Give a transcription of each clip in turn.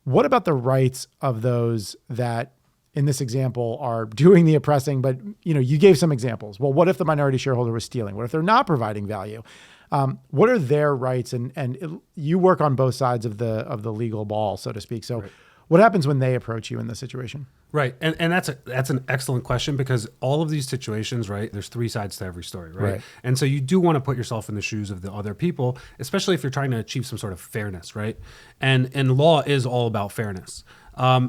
What about the rights of those that in this example are doing the oppressing, but you gave some examples. Well, what if the minority shareholder was stealing? What if they're not providing value? What are their rights? You work on both sides of the legal ball, so to speak. So what happens when they approach you in this situation? Right. And that's an excellent question, because all of these situations, right, there's three sides to every story, right? And so you do want to put yourself in the shoes of the other people, especially if you're trying to achieve some sort of fairness, right? And law is all about fairness.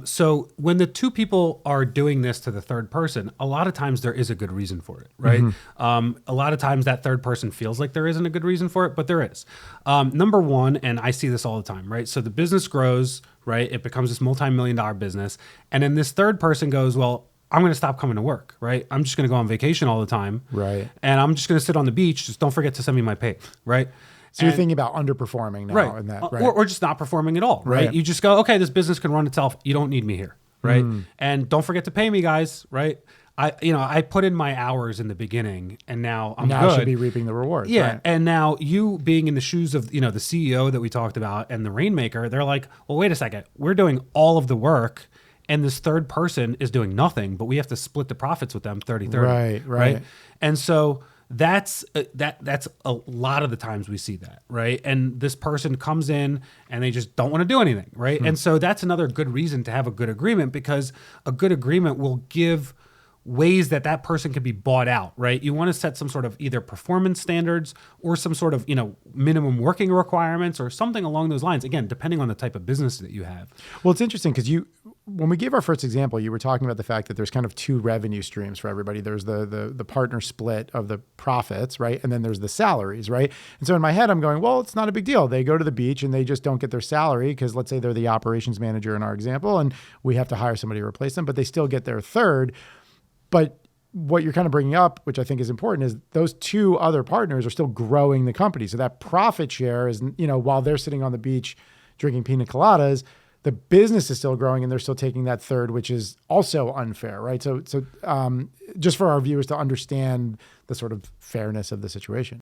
So when the two people are doing this to the third person, a lot of times there is a good reason for it, right? A lot of times that third person feels like there isn't a good reason for it, but there is. Number one, and I see this all the time, right? So the business grows, right? It becomes this multi-million-dollar business. And then this third person goes, well, I'm going to stop coming to work, right? I'm just going to go on vacation all the time. Right. And I'm just going to sit on the beach. Just don't forget to send me my pay, right? So you're thinking about underperforming now, right. In that, right? Or just not performing at all, right? You just go, okay, this business can run itself. You don't need me here, right? And don't forget to pay me, guys, right? I put in my hours in the beginning, and now I'm good. I should be reaping the rewards. Yeah, right? And now you being in the shoes of the CEO that we talked about and the rainmaker, they're like, well, wait a second, we're doing all of the work, and this third person is doing nothing, but we have to split the profits with them 30-30. Right. And so that's a lot of the times we see that, right? And this person comes in and they just don't want to do anything, right? And so that's another good reason to have a good agreement, because a good agreement will give ways that person can be bought out, right? You want to set some sort of either performance standards or some sort of, minimum working requirements or something along those lines. Again, depending on the type of business that you have. Well, it's interesting because when we gave our first example, you were talking about the fact that there's kind of two revenue streams for everybody. There's the partner split of the profits, right? And then there's the salaries, right? And so in my head, I'm going, well, it's not a big deal. They go to the beach and they just don't get their salary because let's say they're the operations manager in our example, and we have to hire somebody to replace them, but they still get their third. But what you're kind of bringing up, which I think is important, is those two other partners are still growing the company. So that profit share is, while they're sitting on the beach drinking pina coladas, the business is still growing and they're still taking that third, which is also unfair, right? So just for our viewers to understand the sort of fairness of the situation.